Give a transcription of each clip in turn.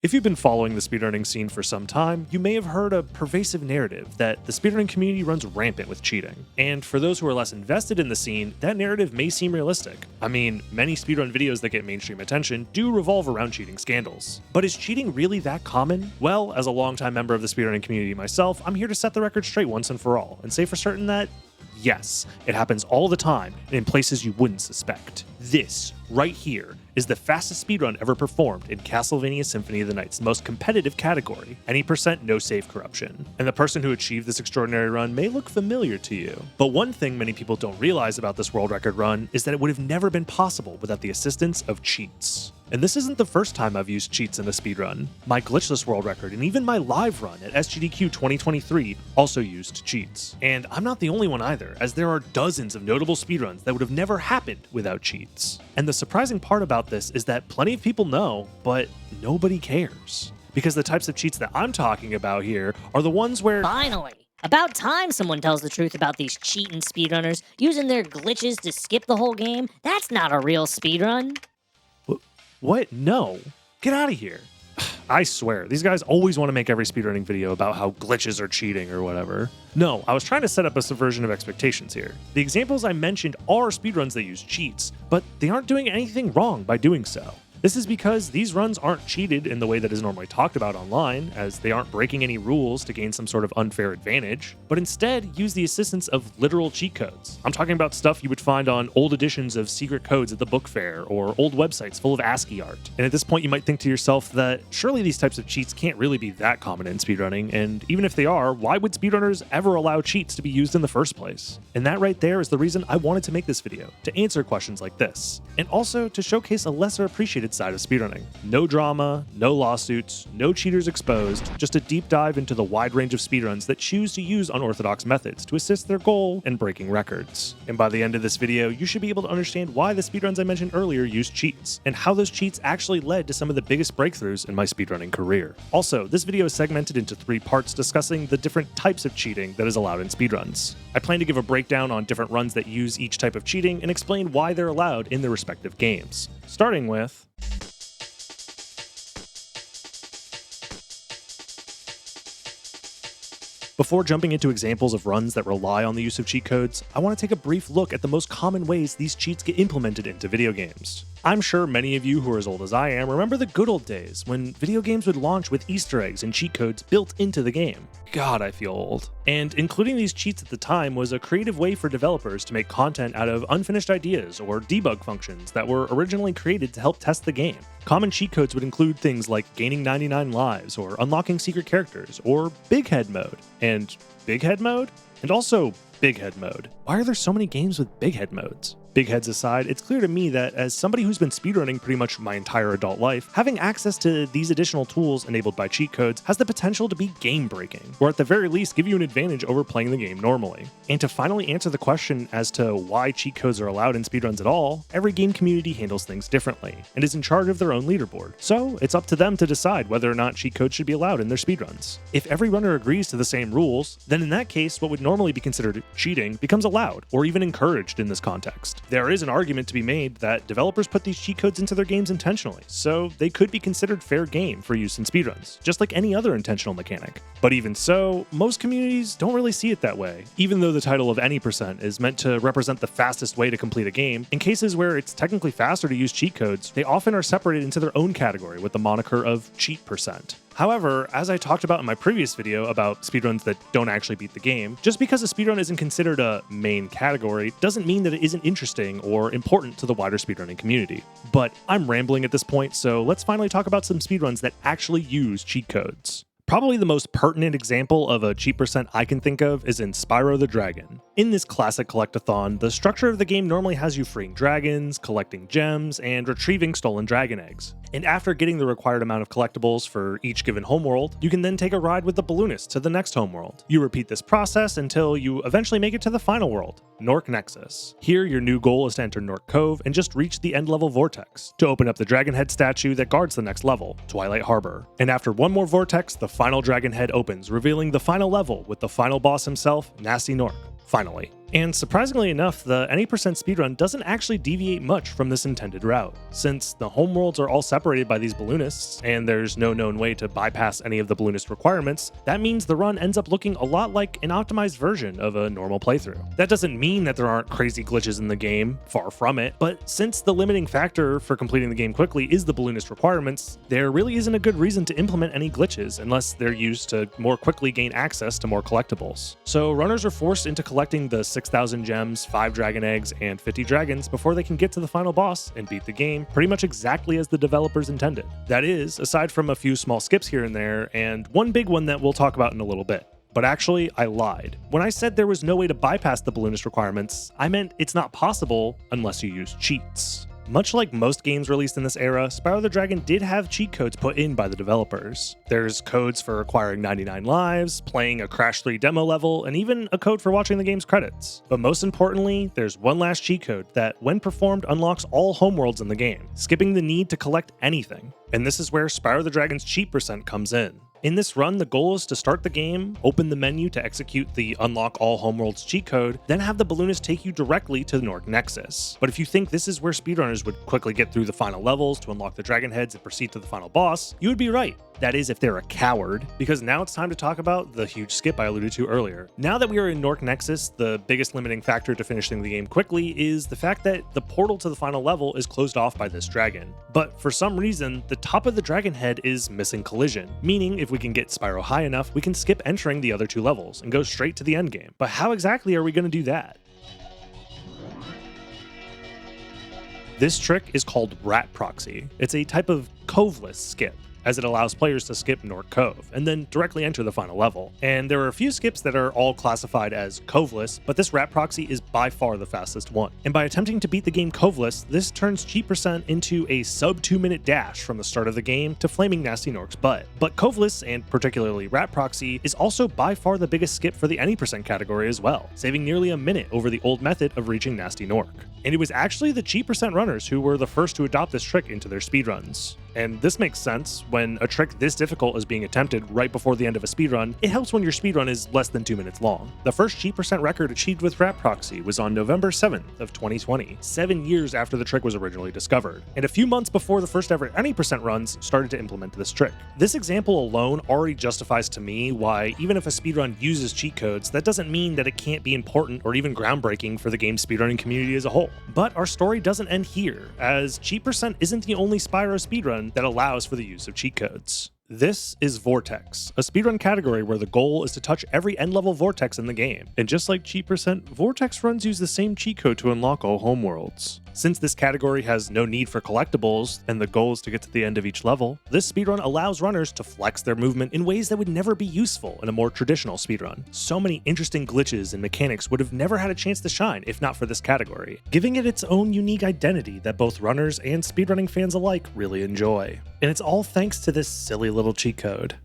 If you've been following the speedrunning scene for some time, you may have heard a pervasive narrative that the speedrunning community runs rampant with cheating. And for those who are less invested in the scene, that narrative may seem realistic. I mean, many speedrun videos that get mainstream attention do revolve around cheating scandals. But is cheating really that common? Well, as a longtime member of the speedrunning community myself, I'm here to set the record straight once and for all, and say for certain that yes, it happens all the time and in places you wouldn't suspect. This, right here, is the fastest speedrun ever performed in Castlevania Symphony of the Night's most competitive category, any % no save corruption. And the person who achieved this extraordinary run may look familiar to you. But one thing many people don't realize about this world record run is that it would have never been possible without the assistance of cheats. And this isn't the first time I've used cheats in a speedrun. My glitchless world record and even my live run at SGDQ 2023 also used cheats. And I'm not the only one either, as there are dozens of notable speedruns that would have never happened without cheats. And the surprising part about this is that plenty of people know, but nobody cares. Because the types of cheats that I'm talking about here are the ones where— Finally! About time someone tells the truth about these cheating speedrunners using their glitches to skip the whole game. That's not a real speedrun. What? No. Get out of here. I swear, these guys always want to make every speedrunning video about how glitches are cheating or whatever. No, I was trying to set up a subversion of expectations here. The examples I mentioned are speedruns that use cheats, but they aren't doing anything wrong by doing so. This is because these runs aren't cheated in the way that is normally talked about online, as they aren't breaking any rules to gain some sort of unfair advantage, but instead use the assistance of literal cheat codes. I'm talking about stuff you would find on old editions of secret codes at the book fair, or old websites full of ASCII art. And at this point you might think to yourself that surely these types of cheats can't really be that common in speedrunning, and even if they are, why would speedrunners ever allow cheats to be used in the first place? And that right there is the reason I wanted to make this video, to answer questions like this, and also to showcase a lesser appreciated side of speedrunning. No drama, no lawsuits, no cheaters exposed, just a deep dive into the wide range of speedruns that choose to use unorthodox methods to assist their goal in breaking records. And by the end of this video, you should be able to understand why the speedruns I mentioned earlier used cheats, and how those cheats actually led to some of the biggest breakthroughs in my speedrunning career. Also, this video is segmented into 3 parts discussing the different types of cheating that is allowed in speedruns. I plan to give a breakdown on different runs that use each type of cheating and explain why they're allowed in their respective games. Starting with— Before jumping into examples of runs that rely on the use of cheat codes, I want to take a brief look at the most common ways these cheats get implemented into video games. I'm sure many of you who are as old as I am remember the good old days when video games would launch with Easter eggs and cheat codes built into the game. God, I feel old. And including these cheats at the time was a creative way for developers to make content out of unfinished ideas or debug functions that were originally created to help test the game. Common cheat codes would include things like gaining 99 lives, or unlocking secret characters, or big head mode. And big head mode? And also big head mode. Why are there so many games with big head modes? Big heads aside, it's clear to me that as somebody who's been speedrunning pretty much my entire adult life, having access to these additional tools enabled by cheat codes has the potential to be game-breaking, or at the very least give you an advantage over playing the game normally. And to finally answer the question as to why cheat codes are allowed in speedruns at all, every game community handles things differently, and is in charge of their own leaderboard. So it's up to them to decide whether or not cheat codes should be allowed in their speedruns. If every runner agrees to the same rules, then in that case what would normally be considered cheating becomes allowed, or even encouraged in this context. There is an argument to be made that developers put these cheat codes into their games intentionally, so they could be considered fair game for use in speedruns, just like any other intentional mechanic. But even so, most communities don't really see it that way. Even though the title of any % is meant to represent the fastest way to complete a game, in cases where it's technically faster to use cheat codes, they often are separated into their own category with the moniker of cheat %. However, as I talked about in my previous video about speedruns that don't actually beat the game, just because a speedrun isn't considered a main category doesn't mean that it isn't interesting or important to the wider speedrunning community. But I'm rambling at this point, so let's finally talk about some speedruns that actually use cheat codes. Probably the most pertinent example of a cheat % I can think of is in Spyro the Dragon. In this classic collectathon, the structure of the game normally has you freeing dragons, collecting gems, and retrieving stolen dragon eggs. And after getting the required amount of collectibles for each given homeworld, you can then take a ride with the balloonist to the next homeworld. You repeat this process until you eventually make it to the final world, Nook Nexus. Here, your new goal is to enter Nook Cove and just reach the end level vortex to open up the dragon head statue that guards the next level, Twilight Harbor. And after one more vortex, the final dragon head opens, revealing the final level with the final boss himself, Nasty Nork. Finally. And surprisingly enough, the any% speedrun doesn't actually deviate much from this intended route. Since the homeworlds are all separated by these balloonists, and there's no known way to bypass any of the balloonist requirements, that means the run ends up looking a lot like an optimized version of a normal playthrough. That doesn't mean that there aren't crazy glitches in the game, far from it, but since the limiting factor for completing the game quickly is the balloonist requirements, there really isn't a good reason to implement any glitches unless they're used to more quickly gain access to more collectibles. So runners are forced into collecting the 6,000 gems, 5 dragon eggs, and 50 dragons before they can get to the final boss and beat the game pretty much exactly as the developers intended. That is, aside from a few small skips here and there, and one big one that we'll talk about in a little bit. But actually, I lied. When I said there was no way to bypass the balloonist requirements, I meant it's not possible unless you use cheats. Much like most games released in this era, Spyro the Dragon did have cheat codes put in by the developers. There's codes for acquiring 99 lives, playing a Crash 3 demo level, and even a code for watching the game's credits. But most importantly, there's one last cheat code that, when performed, unlocks all homeworlds in the game, skipping the need to collect anything. And this is where Spyro the Dragon's cheat % comes in. In this run, the goal is to start the game, open the menu to execute the Unlock All Homeworlds cheat code, then have the balloonist take you directly to the Nook Nexus. But if you think this is where speedrunners would quickly get through the final levels to unlock the dragon heads and proceed to the final boss, you would be right. That is, if they're a coward, because now it's time to talk about the huge skip I alluded to earlier. Now that we are in Nook Nexus, the biggest limiting factor to finishing the game quickly is the fact that the portal to the final level is closed off by this dragon. But for some reason, the top of the dragon head is missing collision, meaning if we can get Spyro high enough, we can skip entering the other 2 levels and go straight to the endgame. But how exactly are we going to do that? This trick is called Rat Proxy. It's a type of coveless skip, as it allows players to skip Nook Cove and then directly enter the final level. And there are a few skips that are all classified as coveless, but this Rat Proxy is by far the fastest one. And by attempting to beat the game coveless, this turns cheat % into a sub 2-minute dash from the start of the game to flaming Nasty Nook's butt. But coveless, and particularly Rat Proxy, is also by far the biggest skip for the any % category as well, saving nearly a minute over the old method of reaching Nasty Nook. And it was actually the cheat % runners who were the first to adopt this trick into their speedruns. And this makes sense. When a trick this difficult is being attempted right before the end of a speedrun, it helps when your speedrun is less than 2 minutes long. The first cheat % record achieved with Rat Proxy was on November 7th of 2020, 7 years after the trick was originally discovered, and a few months before the first ever any % runs started to implement this trick. This example alone already justifies to me why, even if a speedrun uses cheat codes, that doesn't mean that it can't be important or even groundbreaking for the game's speedrunning community as a whole. But our story doesn't end here, as cheat % isn't the only Spyro speedrun that allows for the use of cheat codes. This is Vortex, a speedrun category where the goal is to touch every end-level vortex in the game. And just like cheat %, Vortex runs use the same cheat code to unlock all homeworlds. Since this category has no need for collectibles, and the goal is to get to the end of each level, this speedrun allows runners to flex their movement in ways that would never be useful in a more traditional speedrun. So many interesting glitches and mechanics would have never had a chance to shine if not for this category, giving it its own unique identity that both runners and speedrunning fans alike really enjoy. And it's all thanks to this silly little cheat code.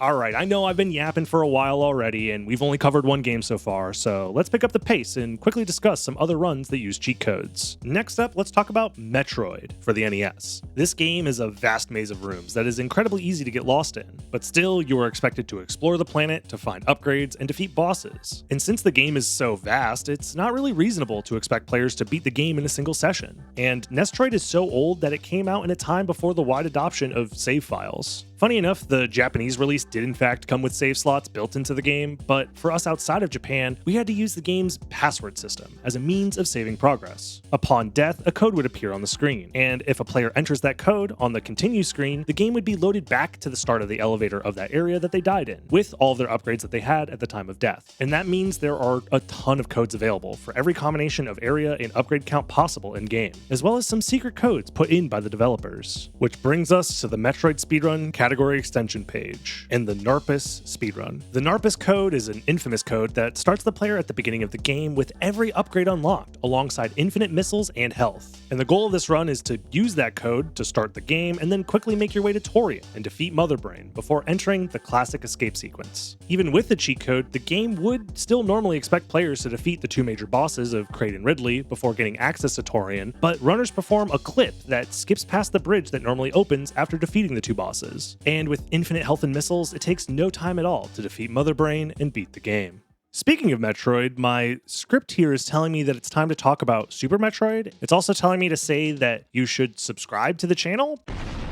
Alright, I know I've been yapping for a while already, and we've only covered one game so far, so let's pick up the pace and quickly discuss some other runs that use cheat codes. Next up, let's talk about Metroid for the NES. This game is a vast maze of rooms that is incredibly easy to get lost in, but still you are expected to explore the planet, to find upgrades, and defeat bosses. And since the game is so vast, it's not really reasonable to expect players to beat the game in a single session. And Nestroid is so old that it came out in a time before the wide adoption of save files. Funny enough, the Japanese release did in fact come with save slots built into the game, but for us outside of Japan, we had to use the game's password system as a means of saving progress. Upon death, a code would appear on the screen, and if a player enters that code on the continue screen, the game would be loaded back to the start of the elevator of that area that they died in, with all of their upgrades that they had at the time of death. And that means there are a ton of codes available for every combination of area and upgrade count possible in-game, as well as some secret codes put in by the developers. Which brings us to the Metroid Speedrun category extension page, and the Narpus Speedrun. The Narpus code is an infamous code that starts the player at the beginning of the game with every upgrade unlocked, alongside infinite missiles and health. And the goal of this run is to use that code to start the game and then quickly make your way to Torian and defeat Mother Brain before entering the classic escape sequence. Even with the cheat code, the game would still normally expect players to defeat the 2 major bosses of Kraid and Ridley before getting access to Torian, but runners perform a clip that skips past the bridge that normally opens after defeating the 2 bosses. And with infinite health and missiles, it takes no time at all to defeat Mother Brain and beat the game. Speaking of Metroid, my script here is telling me that it's time to talk about Super Metroid. It's also telling me to say that you should subscribe to the channel.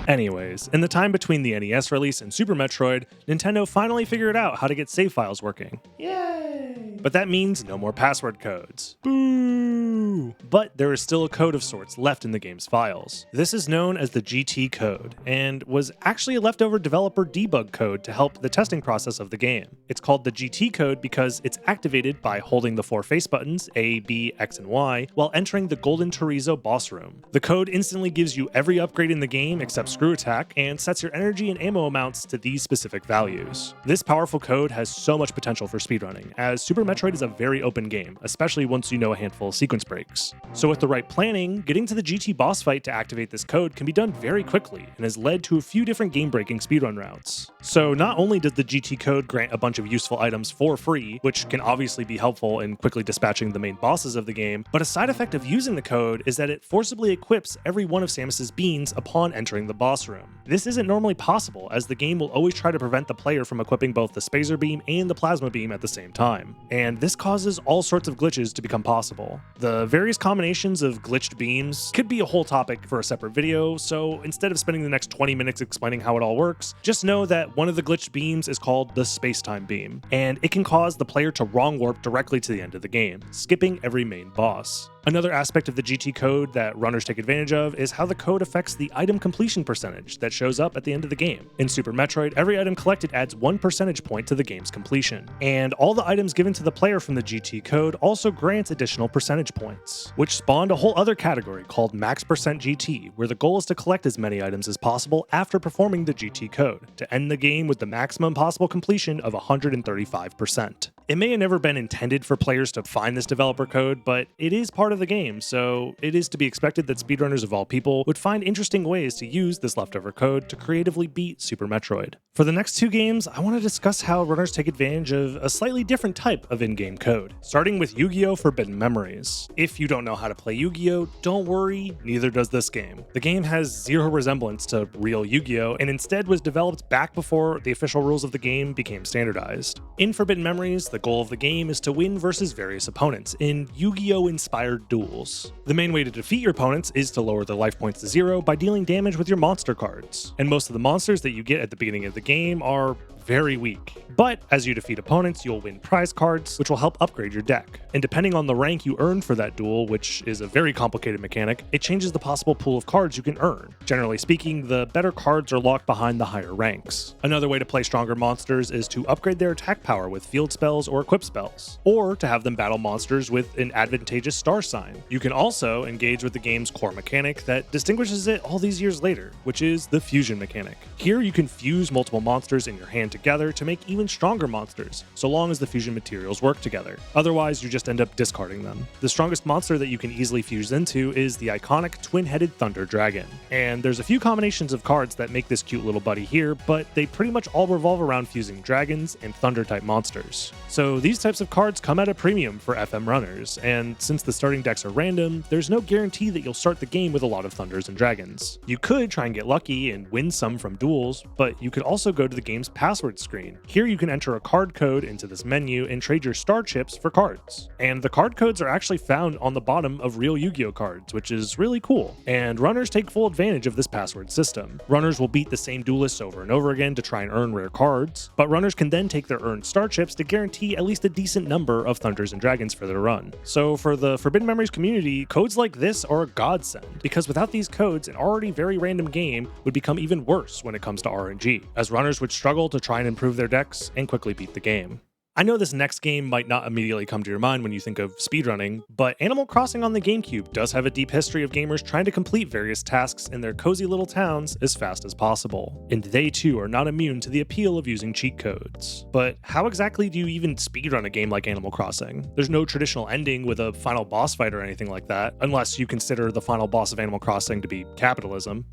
Anyways, in the time between the NES release and Super Metroid, Nintendo finally figured out how to get save files working. Yay! But that means no more password codes. Boo! But there is still a code of sorts left in the game's files. This is known as the GT code, and was actually a leftover developer debug code to help the testing process of the game. It's called the GT code because it's activated by holding the 4 face buttons, A, B, X, and Y, while entering the Golden Chorizo boss room. The code instantly gives you every upgrade in the game except Screw Attack, and sets your energy and ammo amounts to these specific values. This powerful code has so much potential for speedrunning, as Super Metroid is a very open game, especially once you know a handful of sequence breaks. So with the right planning, getting to the GT boss fight to activate this code can be done very quickly, and has led to a few different game-breaking speedrun routes. So not only does the GT code grant a bunch of useful items for free, which can obviously be helpful in quickly dispatching the main bosses of the game, but a side effect of using the code is that it forcibly equips every one of Samus's beans upon entering the boss room. This isn't normally possible, as the game will always try to prevent the player from equipping both the Spazer Beam and the Plasma Beam at the same time. And this causes all sorts of glitches to become possible. The various combinations of glitched beams could be a whole topic for a separate video, so instead of spending the next 20 minutes explaining how it all works, just know that one of the glitched beams is called the Space-Time Beam, and it can cause the player to wrong warp directly to the end of the game, skipping every main boss. Another aspect of the GT code that runners take advantage of is how the code affects the item completion percentage that shows up at the end of the game. In Super Metroid, every item collected adds 1 percentage point to the game's completion, and all the items given to the player from the GT code also grants additional percentage points, which spawned a whole other category called Max Percent GT, where the goal is to collect as many items as possible after performing the GT code, to end the game with the maximum possible completion of 135%. It may have never been intended for players to find this developer code, but it is part of the game, so it is to be expected that speedrunners of all people would find interesting ways to use this leftover code to creatively beat Super Metroid. For the next 2 games, I want to discuss how runners take advantage of a slightly different type of in-game code, starting with Yu-Gi-Oh! Forbidden Memories. If you don't know how to play Yu-Gi-Oh!, don't worry, neither does this game. The game has zero resemblance to real Yu-Gi-Oh! And instead was developed back before the official rules of the game became standardized. In Forbidden Memories, the goal of the game is to win versus various opponents in Yu-Gi-Oh! Inspired duels. The main way to defeat your opponents is to lower their life points to 0 by dealing damage with your monster cards, and most of the monsters that you get at the beginning of the game are very weak. But as you defeat opponents, you'll win prize cards, which will help upgrade your deck. And depending on the rank you earn for that duel, which is a very complicated mechanic, it changes the possible pool of cards you can earn. Generally speaking, the better cards are locked behind the higher ranks. Another way to play stronger monsters is to upgrade their attack power with field spells or equip spells, or to have them battle monsters with an advantageous star sign. You can also engage with the game's core mechanic that distinguishes it all these years later, which is the fusion mechanic. Here you can fuse multiple monsters in your hand together to make even stronger monsters, so long as the fusion materials work together. Otherwise, you just end up discarding them. The strongest monster that you can easily fuse into is the iconic twin-headed Thunder Dragon. And there's a few combinations of cards that make this cute little buddy here, but they pretty much all revolve around fusing dragons and thunder-type monsters. So these types of cards come at a premium for FM runners, and since the starting decks are random, there's no guarantee that you'll start the game with a lot of thunders and dragons. You could try and get lucky and win some from duels, but you could also go to the game's password screen. Here you can enter a card code into this menu and trade your star chips for cards. And the card codes are actually found on the bottom of real Yu-Gi-Oh! Cards, which is really cool. And runners take full advantage of this password system. Runners will beat the same duelists over and over again to try and earn rare cards, but runners can then take their earned star chips to guarantee at least a decent number of thunders and dragons for their run. So for the Forbidden Memories community, codes like this are a godsend, because without these codes, an already very random game would become even worse when it comes to RNG, as runners would struggle to try and improve their decks and quickly beat the game. I know this next game might not immediately come to your mind when you think of speedrunning, but Animal Crossing on the GameCube does have a deep history of gamers trying to complete various tasks in their cozy little towns as fast as possible. And they too are not immune to the appeal of using cheat codes. But how exactly do you even speedrun a game like Animal Crossing? There's no traditional ending with a final boss fight or anything like that, unless you consider the final boss of Animal Crossing to be capitalism.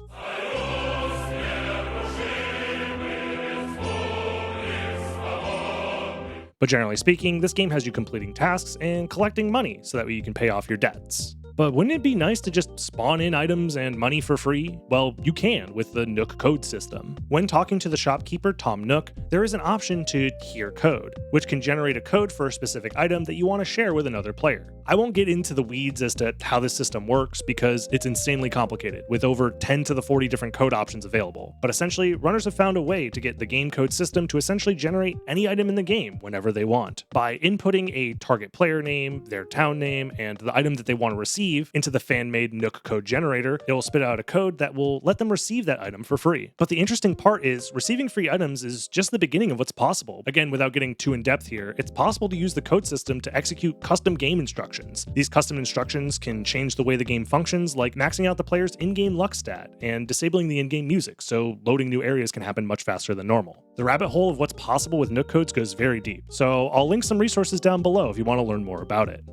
But generally speaking, this game has you completing tasks and collecting money so that way you can pay off your debts. But wouldn't it be nice to just spawn in items and money for free? Well, you can with the Nook code system. When talking to the shopkeeper, Tom Nook, there is an option to hear code, which can generate a code for a specific item that you want to share with another player. I won't get into the weeds as to how this system works because it's insanely complicated, with over 10 to the 40 different code options available. But essentially, runners have found a way to get the game code system to essentially generate any item in the game whenever they want. By inputting a target player name, their town name, and the item that they want to receive into the fan-made Nook code generator, it will spit out a code that will let them receive that item for free. But the interesting part is, receiving free items is just the beginning of what's possible. Again, without getting too in-depth here, it's possible to use the code system to execute custom game instructions. These custom instructions can change the way the game functions, like maxing out the player's in-game luck stat and disabling the in-game music, so loading new areas can happen much faster than normal. The rabbit hole of what's possible with Nook codes goes very deep, so I'll link some resources down below if you want to learn more about it.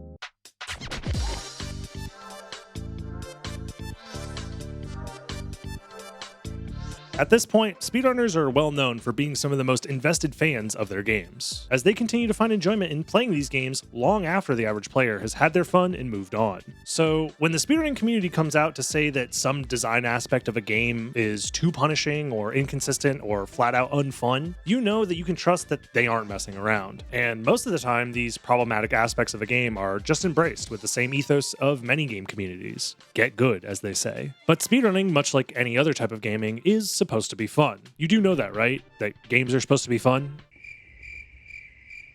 At this point, speedrunners are well known for being some of the most invested fans of their games, as they continue to find enjoyment in playing these games long after the average player has had their fun and moved on. So when the speedrunning community comes out to say that some design aspect of a game is too punishing or inconsistent or flat out unfun, you know that you can trust that they aren't messing around. And most of the time, these problematic aspects of a game are just embraced with the same ethos of many game communities. Get good, as they say. But speedrunning, much like any other type of gaming, is supposed to be fun. You do know that, right? That games are supposed to be fun?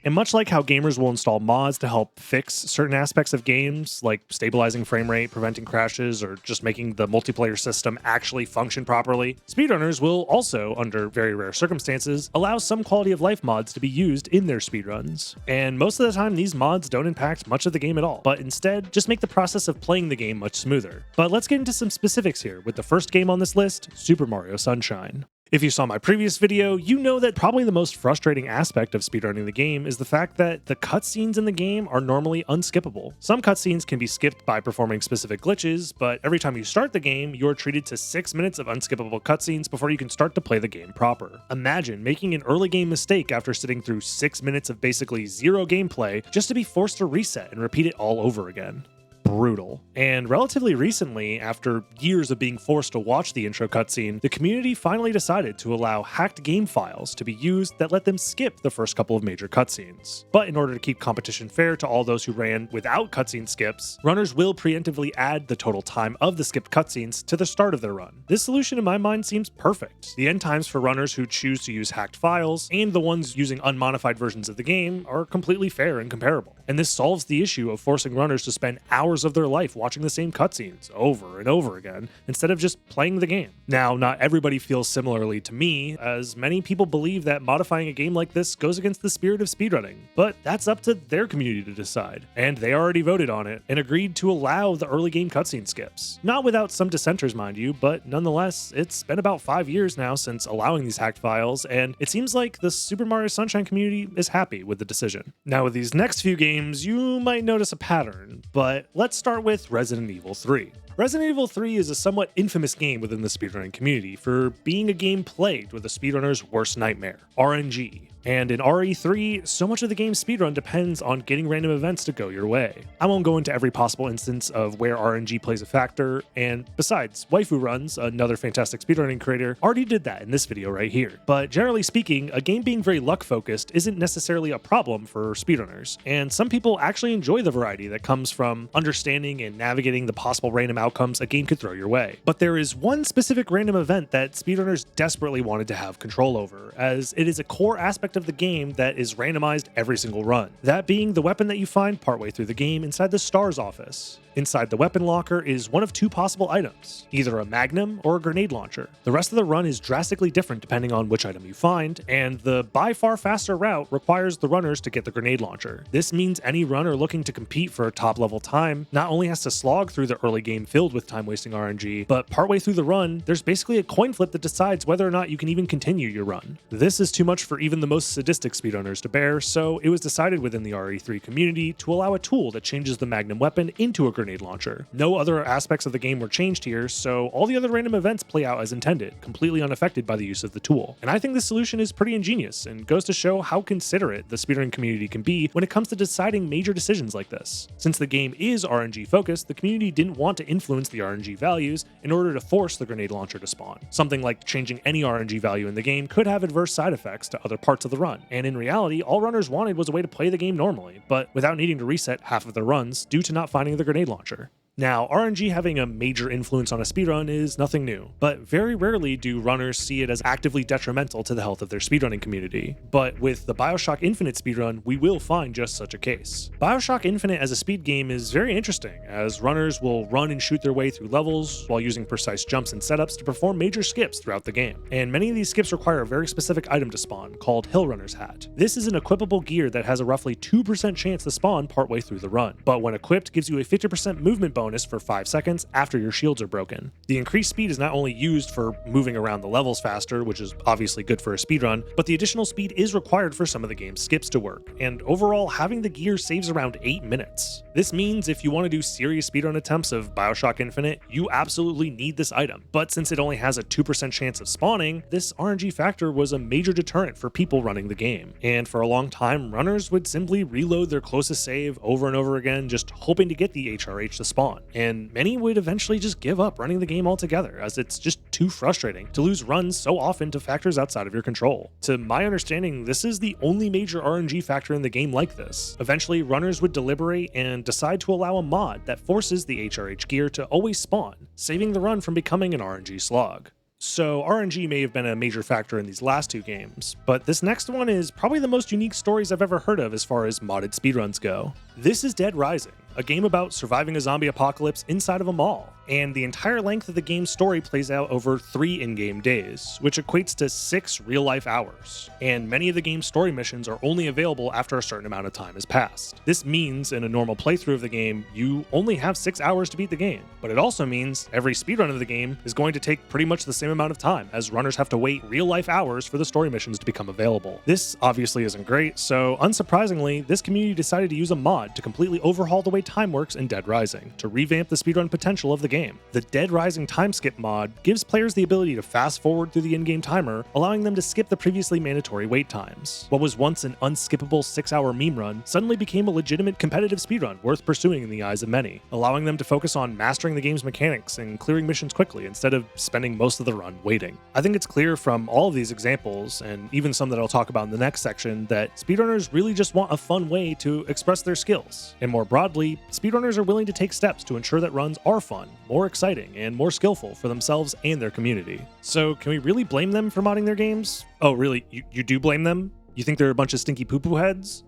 And much like how gamers will install mods to help fix certain aspects of games, like stabilizing frame rate, preventing crashes, or just making the multiplayer system actually function properly, speedrunners will also, under very rare circumstances, allow some quality of life mods to be used in their speedruns. And most of the time, these mods don't impact much of the game at all, but instead just make the process of playing the game much smoother. But let's get into some specifics here, with the first game on this list, Super Mario Sunshine. If you saw my previous video, you know that probably the most frustrating aspect of speedrunning the game is the fact that the cutscenes in the game are normally unskippable. Some cutscenes can be skipped by performing specific glitches, but every time you start the game, you're treated to 6 minutes of unskippable cutscenes before you can start to play the game proper. Imagine making an early game mistake after sitting through 6 minutes of basically zero gameplay just to be forced to reset and repeat it all over again. Brutal. And relatively recently, after years of being forced to watch the intro cutscene, the community finally decided to allow hacked game files to be used that let them skip the first couple of major cutscenes. But in order to keep competition fair to all those who ran without cutscene skips, runners will preemptively add the total time of the skipped cutscenes to the start of their run. This solution in my mind seems perfect. The end times for runners who choose to use hacked files and the ones using unmodified versions of the game are completely fair and comparable. And this solves the issue of forcing runners to spend hours of their life watching the same cutscenes over and over again instead of just playing the game. Now, not everybody feels similarly to me, as many people believe that modifying a game like this goes against the spirit of speedrunning, but that's up to their community to decide. And they already voted on it and agreed to allow the early game cutscene skips. Not without some dissenters, mind you, but nonetheless, it's been about 5 years now since allowing these hacked files, and it seems like the Super Mario Sunshine community is happy with the decision. Now, with these next few games, you might notice a pattern, but let's start with Resident Evil 3. Resident Evil 3 is a somewhat infamous game within the speedrunning community for being a game plagued with a speedrunner's worst nightmare, RNG. And in RE3, so much of the game's speedrun depends on getting random events to go your way. I won't go into every possible instance of where RNG plays a factor, and besides, WaifuRuns, another fantastic speedrunning creator, already did that in this video right here. But generally speaking, a game being very luck-focused isn't necessarily a problem for speedrunners, and some people actually enjoy the variety that comes from understanding and navigating the possible random outcomes a game could throw your way. But there is one specific random event that speedrunners desperately wanted to have control over, as it is a core aspect of the game that is randomized every single run. That being the weapon that you find partway through the game inside the STARS office. Inside the weapon locker is one of two possible items, either a magnum or a grenade launcher. The rest of the run is drastically different depending on which item you find, and the by far faster route requires the runners to get the grenade launcher. This means any runner looking to compete for a top level time not only has to slog through the early game filled with time wasting RNG, but partway through the run, there's basically a coin flip that decides whether or not you can even continue your run. This is too much for even the most sadistic speedrunners to bear, so it was decided within the RE3 community to allow a tool that changes the magnum weapon into a grenade launcher. No other aspects of the game were changed here, so all the other random events play out as intended, completely unaffected by the use of the tool. And I think this solution is pretty ingenious and goes to show how considerate the speedrunning community can be when it comes to deciding major decisions like this. Since the game is RNG focused, the community didn't want to influence the RNG values in order to force the grenade launcher to spawn. Something like changing any RNG value in the game could have adverse side effects to other parts of the run, and in reality, all runners wanted was a way to play the game normally, but without needing to reset half of their runs due to not finding the grenade launcher. Now, RNG having a major influence on a speedrun is nothing new, but very rarely do runners see it as actively detrimental to the health of their speedrunning community. But with the BioShock Infinite speedrun, we will find just such a case. BioShock Infinite as a speed game is very interesting, as runners will run and shoot their way through levels while using precise jumps and setups to perform major skips throughout the game. And many of these skips require a very specific item to spawn, called Hill Runner's Hat. This is an equipable gear that has a roughly 2% chance to spawn partway through the run, but when equipped gives you a 50% movement bonus for 5 seconds after your shields are broken. The increased speed is not only used for moving around the levels faster, which is obviously good for a speedrun, but the additional speed is required for some of the game's skips to work, and overall having the gear saves around 8 minutes. This means if you want to do serious speedrun attempts of BioShock Infinite, you absolutely need this item, but since it only has a 2% chance of spawning, this RNG factor was a major deterrent for people running the game, and for a long time, runners would simply reload their closest save over and over again, just hoping to get the HRH to spawn, and many would eventually just give up running the game altogether, as it's just too frustrating to lose runs so often to factors outside of your control. To my understanding, this is the only major RNG factor in the game like this. Eventually, runners would deliberate and decide to allow a mod that forces the HRH gear to always spawn, saving the run from becoming an RNG slog. So RNG may have been a major factor in these last two games, but this next one is probably the most unique stories I've ever heard of as far as modded speedruns go. This is Dead Rising, a game about surviving a zombie apocalypse inside of a mall, and the entire length of the game's story plays out over 3 in-game days, which equates to 6 real-life hours, and many of the game's story missions are only available after a certain amount of time has passed. This means in a normal playthrough of the game, you only have 6 hours to beat the game, but it also means every speedrun of the game is going to take pretty much the same amount of time, as runners have to wait real-life hours for the story missions to become available. This obviously isn't great, so unsurprisingly, this community decided to use a mod to completely overhaul the way time works in Dead Rising, to revamp the speedrun potential of the game. The Dead Rising time skip mod gives players the ability to fast forward through the in-game timer, allowing them to skip the previously mandatory wait times. What was once an unskippable 6-hour meme run suddenly became a legitimate competitive speedrun worth pursuing in the eyes of many, allowing them to focus on mastering the game's mechanics and clearing missions quickly instead of spending most of the run waiting. I think it's clear from all of these examples, and even some that I'll talk about in the next section, that speedrunners really just want a fun way to express their skills. And more broadly, speedrunners are willing to take steps to ensure that runs are fun, more exciting, and more skillful for themselves and their community. So can we really blame them for modding their games? Oh, really? You do blame them? You think they're a bunch of stinky poo-poo heads?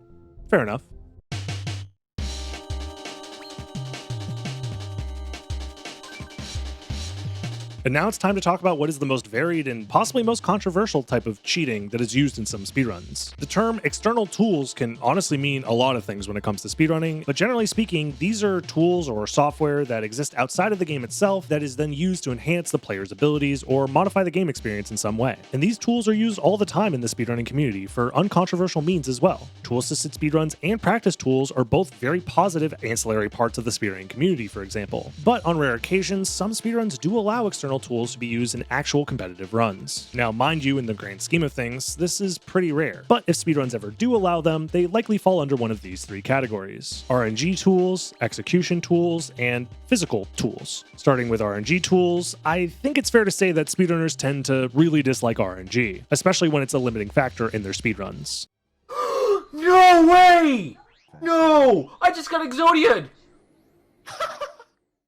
Fair enough. And now it's time to talk about what is the most varied and possibly most controversial type of cheating that is used in some speedruns. The term external tools can honestly mean a lot of things when it comes to speedrunning, but generally speaking, these are tools or software that exist outside of the game itself that is then used to enhance the player's abilities or modify the game experience in some way. And these tools are used all the time in the speedrunning community for uncontroversial means as well. Tool-assisted speedruns and practice tools are both very positive ancillary parts of the speedrunning community, for example. But on rare occasions, some speedruns do allow external tools to be used in actual competitive runs. Now, mind you, in the grand scheme of things, this is pretty rare, but if speedruns ever do allow them, they likely fall under one of these 3 categories: RNG tools, execution tools, and physical tools. Starting with RNG tools, I think it's fair to say that speedrunners tend to really dislike RNG, especially when it's a limiting factor in their speedruns. No way! No! I just got Exodia'd!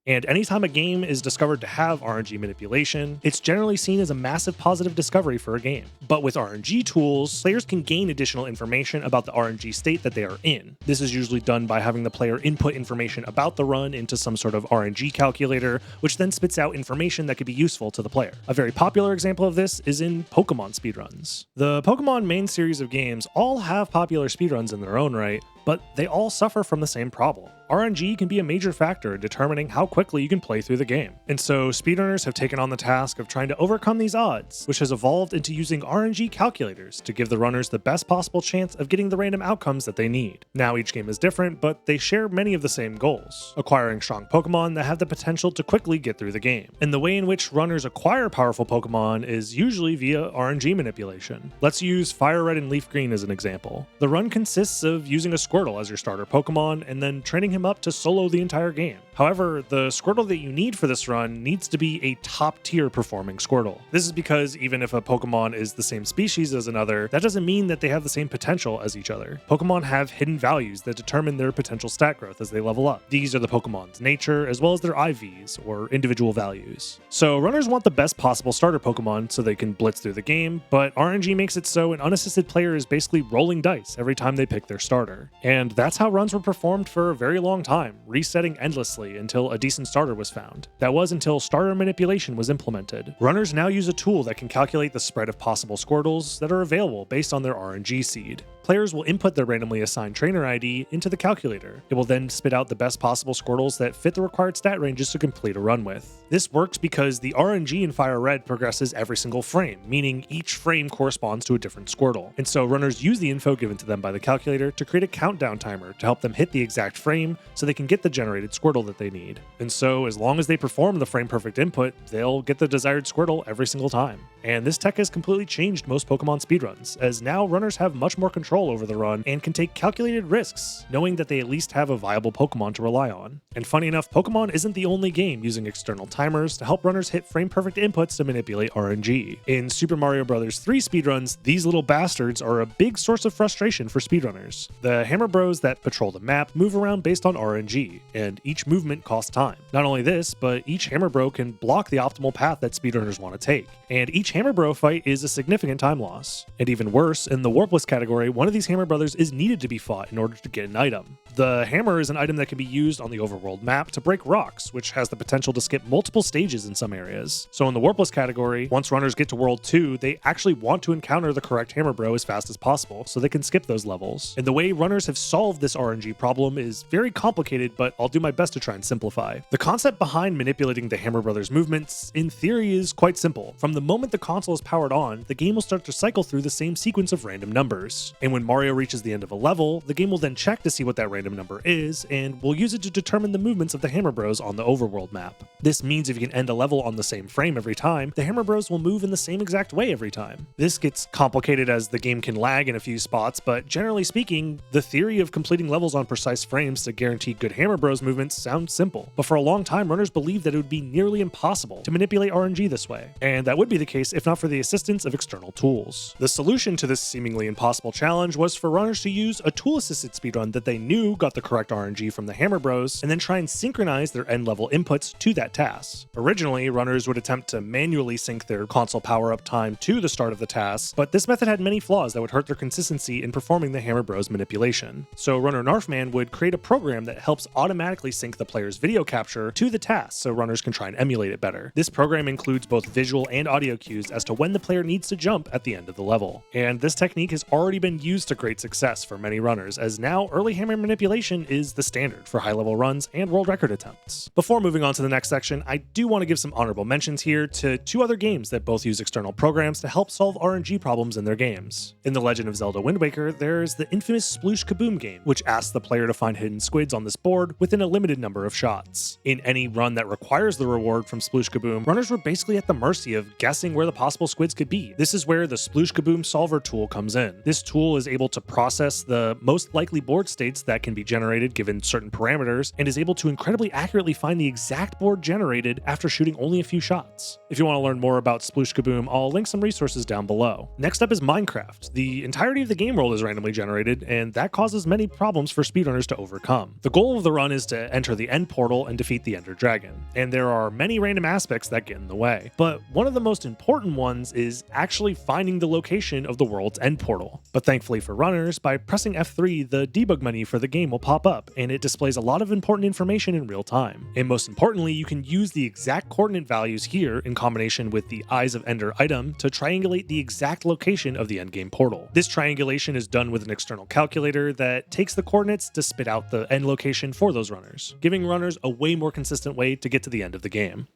And anytime a game is discovered to have RNG manipulation, it's generally seen as a massive positive discovery for a game. But with RNG tools, players can gain additional information about the RNG state that they are in. This is usually done by having the player input information about the run into some sort of RNG calculator, which then spits out information that could be useful to the player. A very popular example of this is in Pokemon speedruns. The Pokemon main series of games all have popular speedruns in their own right, but they all suffer from the same problem. RNG can be a major factor in determining how quickly you can play through the game. And so speedrunners have taken on the task of trying to overcome these odds, which has evolved into using RNG calculators to give the runners the best possible chance of getting the random outcomes that they need. Now each game is different, but they share many of the same goals, acquiring strong Pokemon that have the potential to quickly get through the game. And the way in which runners acquire powerful Pokemon is usually via RNG manipulation. Let's use Fire Red and Leaf Green as an example. The run consists of using a Squirtle as your starter Pokemon and then training him up to solo the entire game. However, the Squirtle that you need for this run needs to be a top-tier performing Squirtle. This is because even if a Pokemon is the same species as another, that doesn't mean that they have the same potential as each other. Pokemon have hidden values that determine their potential stat growth as they level up. These are the Pokemon's nature, as well as their IVs, or individual values. So runners want the best possible starter Pokemon so they can blitz through the game, but RNG makes it so an unassisted player is basically rolling dice every time they pick their starter. And that's how runs were performed for a very long time, resetting endlessly until a decent starter was found. That was until starter manipulation was implemented. Runners now use a tool that can calculate the spread of possible Squirtles that are available based on their RNG seed. Players will input their randomly assigned trainer ID into the calculator. It will then spit out the best possible Squirtles that fit the required stat ranges to complete a run with. This works because the RNG in Fire Red progresses every single frame, meaning each frame corresponds to a different Squirtle. And so runners use the info given to them by the calculator to create a countdown timer to help them hit the exact frame so they can get the generated Squirtle that they need. And so as long as they perform the frame perfect input, they'll get the desired Squirtle every single time. And this tech has completely changed most Pokemon speedruns, as now runners have much more control over the run and can take calculated risks, knowing that they at least have a viable Pokemon to rely on. And funny enough, Pokemon isn't the only game using external timers to help runners hit frame perfect inputs to manipulate RNG. In Super Mario Bros. 3 speedruns, these little bastards are a big source of frustration for speedrunners. The Hammer Bros that patrol the map move around based on RNG, and each movement costs time. Not only this, but each Hammer Bro can block the optimal path that speedrunners want to take. And each Hammer Bro fight is a significant time loss. And even worse, in the Warpless category, one of these Hammer Brothers is needed to be fought in order to get an item. The hammer is an item that can be used on the overworld map to break rocks, which has the potential to skip multiple stages in some areas. So in the Warpless category, once runners get to World 2, they actually want to encounter the correct Hammer Bro as fast as possible, so they can skip those levels. And the way runners have solved this RNG problem is very complicated, but I'll do my best to try and simplify. The concept behind manipulating the Hammer Brothers' movements, in theory, is quite simple. From the moment the console is powered on, the game will start to cycle through the same sequence of random numbers. And when Mario reaches the end of a level, the game will then check to see what that random number is, and will use it to determine the movements of the Hammer Bros on the overworld map. This means if you can end a level on the same frame every time, the Hammer Bros will move in the same exact way every time. This gets complicated as the game can lag in a few spots, but generally speaking, the theory of completing levels on precise frames to guarantee good Hammer Bros movements sounds simple. But for a long time, runners believed that it would be nearly impossible to manipulate RNG this way, and that would be the case if not for the assistance of external tools. The solution to this seemingly impossible challenge was for runners to use a tool-assisted speedrun that they knew got the correct RNG from the Hammer Bros, and then try and synchronize their end-level inputs to that task. Originally, runners would attempt to manually sync their console power-up time to the start of the task, but this method had many flaws that would hurt their consistency in performing the Hammer Bros manipulation. So runner Narfman would create a program that helps automatically sync the player's video capture to the task so runners can try and emulate it better. This program includes both visual and audio cues as to when the player needs to jump at the end of the level. And this technique has already been used to great success for many runners, as now early hammer manipulation is the standard for high-level runs and world record attempts. Before moving on to the next section, I do want to give some honorable mentions here to two other games that both use external programs to help solve RNG problems in their games. In The Legend of Zelda Wind Waker, there's the infamous Sploosh Kaboom game, which asks the player to find hidden squids on this board within a limited number of shots. In any run that requires the reward from Sploosh Kaboom, runners were basically at the mercy of guessing where the possible squids could be. This is where the Sploosh Kaboom solver tool comes in. This tool is able to process the most likely board states that can be generated given certain parameters, and is able to incredibly accurately find the exact board generated after shooting only a few shots. If you want to learn more about Sploosh Kaboom, I'll link some resources down below. Next up is Minecraft. The entirety of the game world is randomly generated, and that causes many problems for speedrunners to overcome. The goal of the run is to enter the end portal and defeat the Ender Dragon, and there are many random aspects that get in the way. But one of the most important ones is actually finding the location of the world's end portal. But thankfully, Thankfully for runners, by pressing F3, the debug menu for the game will pop up, and it displays a lot of important information in real time. And most importantly, you can use the exact coordinate values here in combination with the Eyes of Ender item to triangulate the exact location of the endgame portal. This triangulation is done with an external calculator that takes the coordinates to spit out the end location for those runners, giving runners a way more consistent way to get to the end of the game.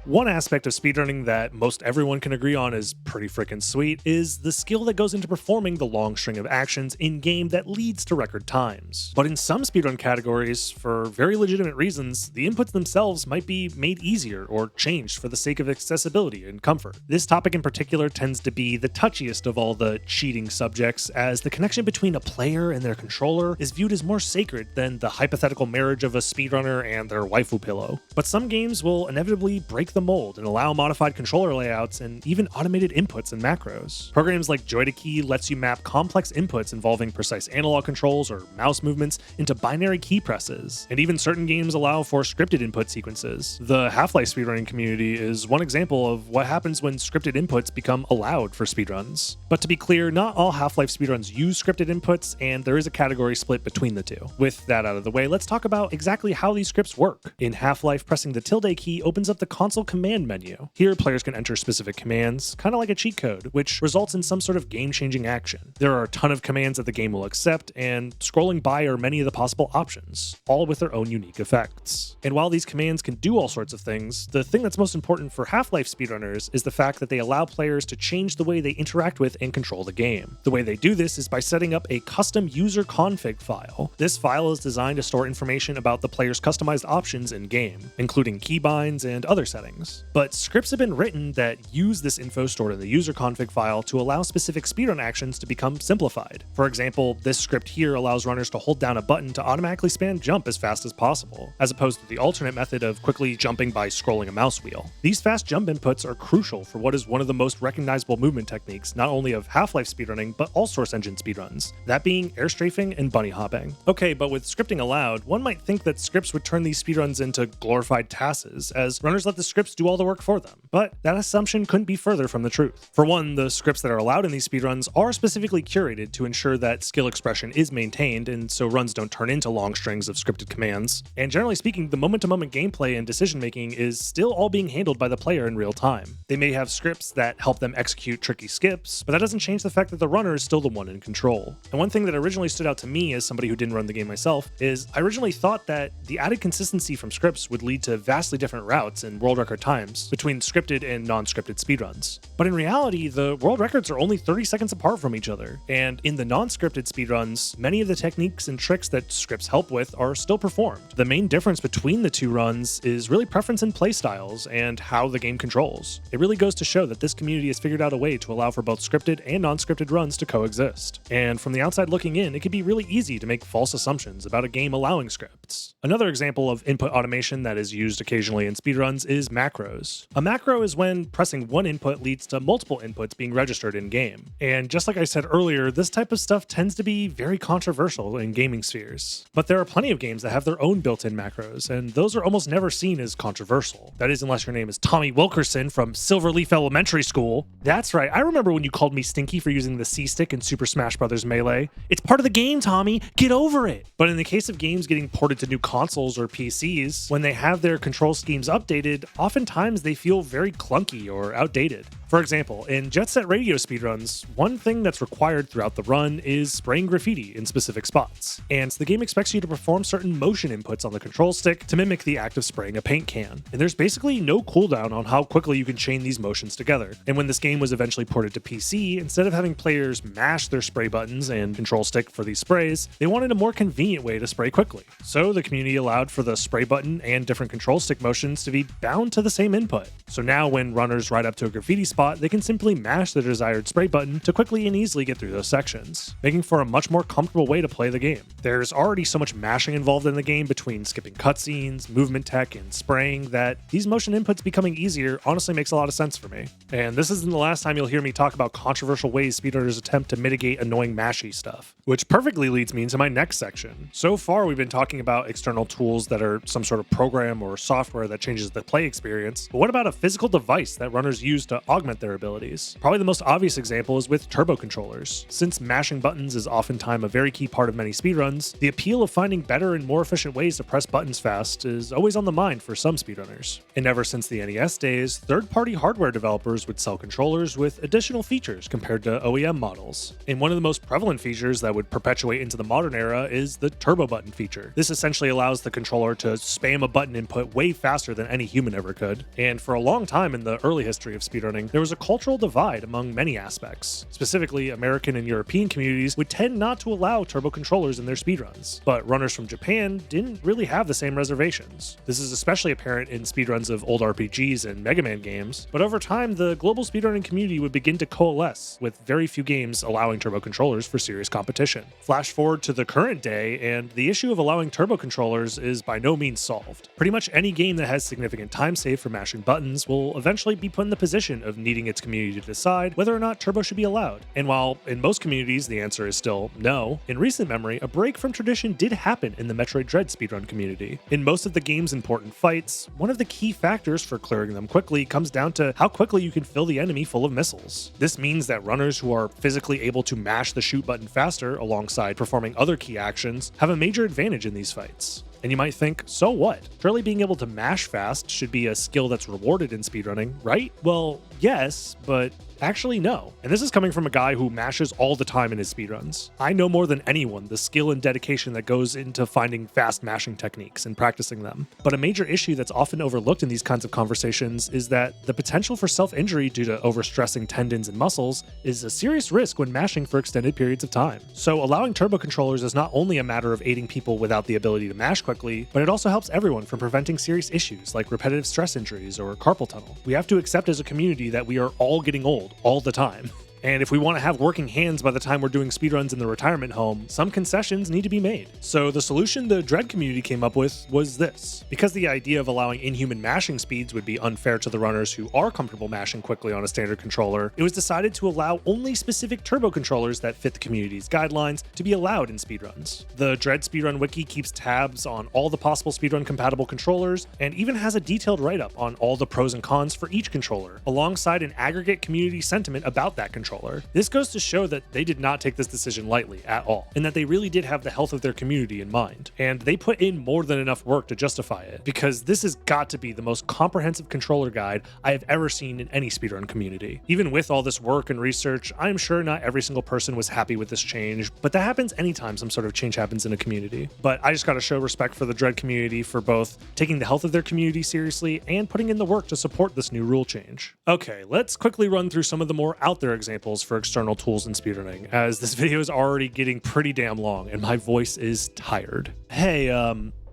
One aspect of speedrunning that most everyone can agree on is pretty freaking sweet is the skill that goes into performing the long string of actions in-game that leads to record times. But in some speedrun categories, for very legitimate reasons, the inputs themselves might be made easier or changed for the sake of accessibility and comfort. This topic in particular tends to be the touchiest of all the cheating subjects, as the connection between a player and their controller is viewed as more sacred than the hypothetical marriage of a speedrunner and their waifu pillow. But some games will inevitably break the mold and allow modified controller layouts and even automated inputs and macros. Programs like Ecdycis lets you map complex inputs involving precise analog controls or mouse movements into binary key presses, and even certain games allow for scripted input sequences. The Half-Life speedrunning community is one example of what happens when scripted inputs become allowed for speedruns. But to be clear, not all Half-Life speedruns use scripted inputs, and there is a category split between the two. With that out of the way, let's talk about exactly how these scripts work. In Half-Life, pressing the tilde key opens up the console command menu. Here, players can enter specific commands, kind of like a cheat code, which results in some sort of game-changing action. There are a ton of commands that the game will accept, and scrolling by are many of the possible options, all with their own unique effects. And while these commands can do all sorts of things, the thing that's most important for Half-Life speedrunners is the fact that they allow players to change the way they interact with and control the game. The way they do this is by setting up a custom user config file. This file is designed to store information about the player's customized options in-game, including keybinds and other settings. But scripts have been written that use this info stored in the user config file to allow specific speedrun actions to become simplified. For example, this script here allows runners to hold down a button to automatically spam jump as fast as possible, as opposed to the alternate method of quickly jumping by scrolling a mouse wheel. These fast jump inputs are crucial for what is one of the most recognizable movement techniques, not only of Half-Life speedrunning, but all Source Engine speedruns, that being air strafing and bunny hopping. Okay, but with scripting allowed, one might think that scripts would turn these speedruns into glorified tasks, as runners let the scripts do all the work for them. But that assumption couldn't be further from the truth. For one, the scripts that are allowed in these speedruns are specifically curated to ensure that skill expression is maintained, and so runs don't turn into long strings of scripted commands. And generally speaking, the moment-to-moment gameplay and decision-making is still all being handled by the player in real time. They may have scripts that help them execute tricky skips, but that doesn't change the fact that the runner is still the one in control. And one thing that originally stood out to me as somebody who didn't run the game myself is I originally thought that the added consistency from scripts would lead to vastly different routes and world record times between scripted and non-scripted speedruns. But in reality, the world records are only 30 seconds apart from each other, and in the non-scripted speedruns, many of the techniques and tricks that scripts help with are still performed. The main difference between the two runs is really preference in playstyles and how the game controls. It really goes to show that this community has figured out a way to allow for both scripted and non-scripted runs to coexist. And from the outside looking in, it can be really easy to make false assumptions about a game allowing scripts. Another example of input automation that is used occasionally in speedruns is macros. A macro is when pressing one input leads to multiple inputs being registered in-game. And just like I said earlier, this type of stuff tends to be very controversial in gaming spheres. But there are plenty of games that have their own built-in macros, and those are almost never seen as controversial. That is, unless your name is Tommy Wilkerson from Silverleaf Elementary School. That's right, I remember when you called me stinky for using the C-stick in Super Smash Bros. Melee. It's part of the game, Tommy! Get over it! But in the case of games getting ported to new consoles or PCs, when they have their control schemes updated, oftentimes they feel very clunky or outdated. For example, in Jet Set Radio speedruns, one thing that's required throughout the run is spraying graffiti in specific spots. And the game expects you to perform certain motion inputs on the control stick to mimic the act of spraying a paint can. And there's basically no cooldown on how quickly you can chain these motions together. And when this game was eventually ported to PC, instead of having players mash their spray buttons and control stick for these sprays, they wanted a more convenient way to spray quickly. So the community allowed for the spray button and different control stick motions to be bound to the same input. So now when runners ride up to a graffiti spot, they can simply mash the desired spray button to quickly and easily get through those sections, making for a much more comfortable way to play the game. There's already so much mashing involved in the game between skipping cutscenes, movement tech, and spraying that these motion inputs becoming easier honestly makes a lot of sense for me. And this isn't the last time you'll hear me talk about controversial ways speedrunners attempt to mitigate annoying mashy stuff, which perfectly leads me into my next section. So far, we've been talking about external tools that are some sort of program or software that changes the play experience experience, but what about a physical device that runners use to augment their abilities? Probably the most obvious example is with turbo controllers. Since mashing buttons is oftentimes a very key part of many speedruns, the appeal of finding better and more efficient ways to press buttons fast is always on the mind for some speedrunners. And ever since the NES days, third-party hardware developers would sell controllers with additional features compared to OEM models. And one of the most prevalent features that would perpetuate into the modern era is the turbo button feature. This essentially allows the controller to spam a button input way faster than any human ever could. And for a long time in the early history of speedrunning, there was a cultural divide among many aspects. Specifically, American and European communities would tend not to allow turbo controllers in their speedruns, but runners from Japan didn't really have the same reservations. This is especially apparent in speedruns of old RPGs and Mega Man games, but over time, the global speedrunning community would begin to coalesce, with very few games allowing turbo controllers for serious competition. Flash forward to the current day, and the issue of allowing turbo controllers is by no means solved. Pretty much any game that has significant time save for mashing buttons will eventually be put in the position of needing its community to decide whether or not turbo should be allowed. And while in most communities the answer is still no, in recent memory, a break from tradition did happen in the Metroid Dread speedrun community. In most of the game's important fights, one of the key factors for clearing them quickly comes down to how quickly you can fill the enemy full of missiles. This means that runners who are physically able to mash the shoot button faster alongside performing other key actions have a major advantage in these fights. And you might think, so what? Surely being able to mash fast should be a skill that's rewarded in speedrunning, right? Well, yes, but actually no. And this is coming from a guy who mashes all the time in his speedruns. I know more than anyone the skill and dedication that goes into finding fast mashing techniques and practicing them. But a major issue that's often overlooked in these kinds of conversations is that the potential for self-injury due to overstressing tendons and muscles is a serious risk when mashing for extended periods of time. So allowing turbo controllers is not only a matter of aiding people without the ability to mash quickly, but it also helps everyone from preventing serious issues like repetitive stress injuries or carpal tunnel. We have to accept as a community that we are all getting old all the time. And if we want to have working hands by the time we're doing speedruns in the retirement home, some concessions need to be made. So the solution the Dread community came up with was this. Because the idea of allowing inhuman mashing speeds would be unfair to the runners who are comfortable mashing quickly on a standard controller, it was decided to allow only specific turbo controllers that fit the community's guidelines to be allowed in speedruns. The Dread Speedrun Wiki keeps tabs on all the possible speedrun compatible controllers, and even has a detailed write-up on all the pros and cons for each controller, alongside an aggregate community sentiment about that controller. This goes to show that they did not take this decision lightly at all, and that they really did have the health of their community in mind. And they put in more than enough work to justify it, because this has got to be the most comprehensive controller guide I have ever seen in any speedrun community. Even with all this work and research, I am sure not every single person was happy with this change, but that happens anytime some sort of change happens in a community. But I just gotta show respect for the Dread community for both taking the health of their community seriously and putting in the work to support this new rule change. Okay, let's quickly run through some of the more out there examples for external tools in speedrunning, as this video is already getting pretty damn long and my voice is tired. Hey,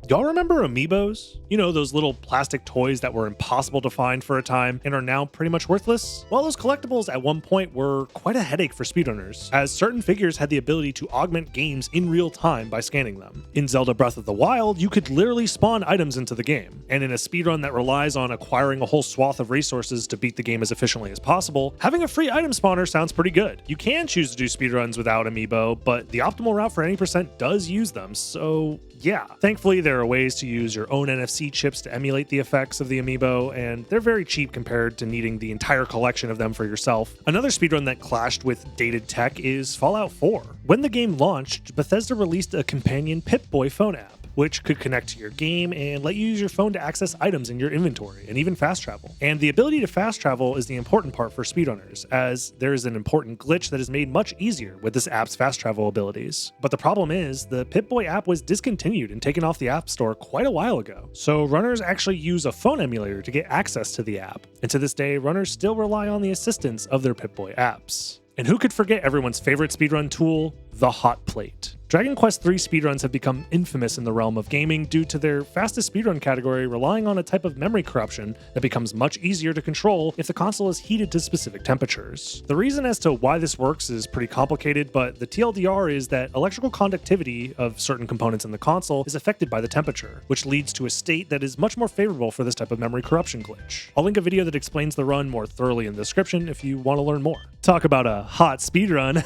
y'all remember amiibos? You know, those little plastic toys that were impossible to find for a time and are now pretty much worthless? Well, those collectibles at one point were quite a headache for speedrunners, as certain figures had the ability to augment games in real time by scanning them. In Zelda Breath of the Wild, you could literally spawn items into the game, and in a speedrun that relies on acquiring a whole swath of resources to beat the game as efficiently as possible, having a free item spawner sounds pretty good. You can choose to do speedruns without amiibo, but the optimal route for any percent does use them, so yeah. Thankfully, there are ways to use your own NFC chips to emulate the effects of the amiibo, and they're very cheap compared to needing the entire collection of them for yourself. Another speedrun that clashed with dated tech is Fallout 4. When the game launched, Bethesda released a companion Pip-Boy phone app, which could connect to your game and let you use your phone to access items in your inventory and even fast travel. And the ability to fast travel is the important part for speedrunners, as there is an important glitch that is made much easier with this app's fast travel abilities. But the problem is, the Pip-Boy app was discontinued and taken off the App Store quite a while ago. So runners actually use a phone emulator to get access to the app. And to this day, runners still rely on the assistance of their Pip-Boy apps. And who could forget everyone's favorite speedrun tool, the HOTPLATE. Dragon Quest III speedruns have become infamous in the realm of gaming due to their fastest speedrun category relying on a type of memory corruption that becomes much easier to control if the console is heated to specific temperatures. The reason as to why this works is pretty complicated, but the TLDR is that electrical conductivity of certain components in the console is affected by the temperature, which leads to a state that is much more favorable for this type of memory corruption glitch. I'll link a video that explains the run more thoroughly in the description if you want to learn more. Talk about a hot speedrun.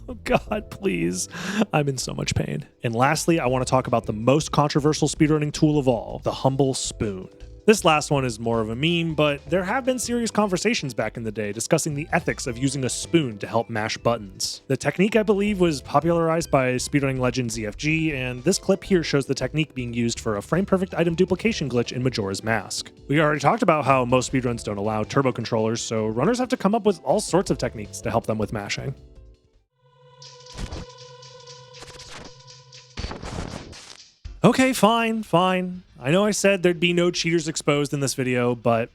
Oh god. God, please. I'm in so much pain. And lastly, I want to talk about the most controversial speedrunning tool of all, the humble spoon. This last one is more of a meme, but there have been serious conversations back in the day discussing the ethics of using a spoon to help mash buttons. The technique, I believe, was popularized by speedrunning legend ZFG, and this clip here shows the technique being used for a frame-perfect item duplication glitch in Majora's Mask. We already talked about how most speedruns don't allow turbo controllers, so runners have to come up with all sorts of techniques to help them with mashing. Okay, fine. I know I said there'd be no cheaters exposed in this video, but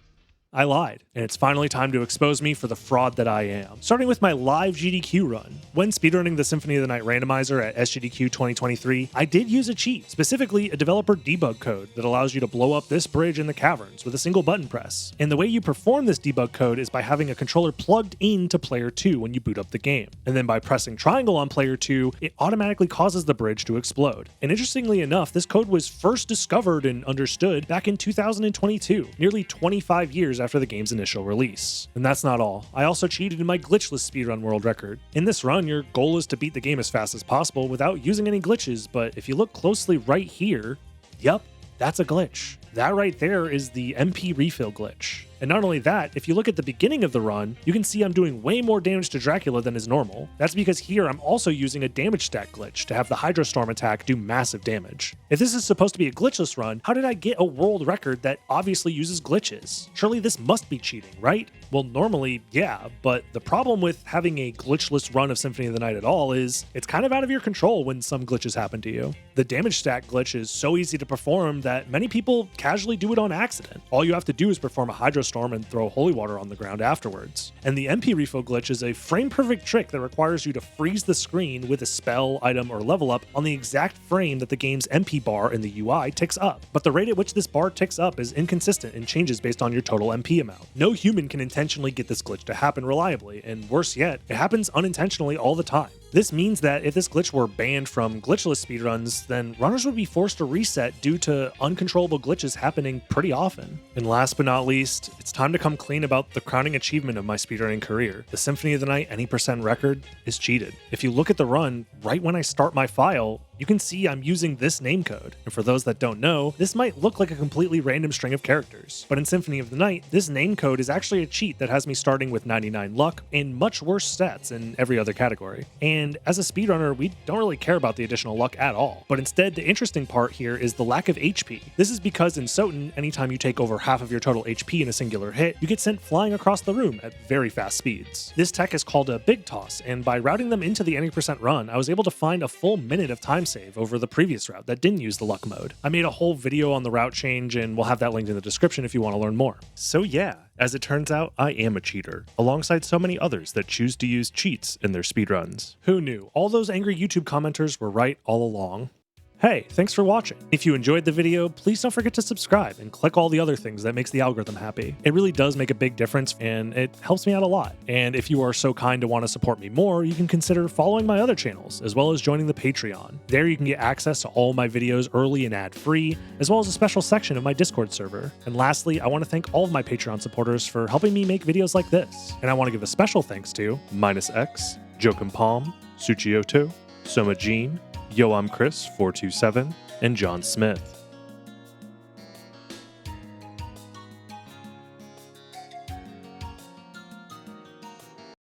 I lied, and it's finally time to expose me for the fraud that I am. Starting with my live GDQ run. When speedrunning the Symphony of the Night randomizer at SGDQ 2023, I did use a cheat, specifically a developer debug code that allows you to blow up this bridge in the caverns with a single button press. And the way you perform this debug code is by having a controller plugged into player 2 when you boot up the game. And then by pressing triangle on player 2, it automatically causes the bridge to explode. And interestingly enough, this code was first discovered and understood back in 2022, nearly 25 years after the game's initial release. And that's not all. I also cheated in my glitchless speedrun world record. In this run, your goal is to beat the game as fast as possible without using any glitches, but if you look closely right here, yup, that's a glitch. That right there is the MP refill glitch. And not only that, if you look at the beginning of the run, you can see I'm doing way more damage to Dracula than is normal. That's because here I'm also using a damage stack glitch to have the Hydrostorm attack do massive damage. If this is supposed to be a glitchless run, how did I get a world record that obviously uses glitches? Surely this must be cheating, right? Well, normally, yeah, but the problem with having a glitchless run of Symphony of the Night at all is it's kind of out of your control when some glitches happen to you. The damage stack glitch is so easy to perform that many people casually do it on accident. All you have to do is perform a Hydrostorm and throw holy water on the ground afterwards. And the MP refill glitch is a frame-perfect trick that requires you to freeze the screen with a spell, item, or level up on the exact frame that the game's MP bar in the UI ticks up. But the rate at which this bar ticks up is inconsistent and changes based on your total MP amount. No human can intentionally get this glitch to happen reliably, and worse yet, it happens unintentionally all the time. This means that if this glitch were banned from glitchless speedruns, then runners would be forced to reset due to uncontrollable glitches happening pretty often. And last but not least, it's time to come clean about the crowning achievement of my speedrunning career. The Symphony of the Night any % record is cheated. If you look at the run, right when I start my file, you can see I'm using this name code. And for those that don't know, this might look like a completely random string of characters. But in Symphony of the Night, this name code is actually a cheat that has me starting with 99 luck and much worse stats in every other category. And as a speedrunner, we don't really care about the additional luck at all. But instead, the interesting part here is the lack of HP. This is because in Soten, anytime you take over half of your total HP in a singular hit, you get sent flying across the room at very fast speeds. This tech is called a big toss, and by routing them into the any % run, I was able to find a full minute of time save over the previous route that didn't use the luck mode. I made a whole video on the route change, and we'll have that linked in the description if you want to learn more. So yeah, as it turns out, I am a cheater, alongside so many others that choose to use cheats in their speedruns. Who knew? All those angry YouTube commenters were right all along. Hey, thanks for watching. If you enjoyed the video, please don't forget to subscribe and click all the other things that makes the algorithm happy. It really does make a big difference and it helps me out a lot. And if you are so kind to want to support me more, you can consider following my other channels, as well as joining the Patreon. There you can get access to all my videos early and ad-free, as well as a special section of my Discord server. And lastly, I want to thank all of my Patreon supporters for helping me make videos like this. And I want to give a special thanks to -X, Jokum Palm, Suchioto, Soma Jean, Yo I'm Chris 427, and John Smith.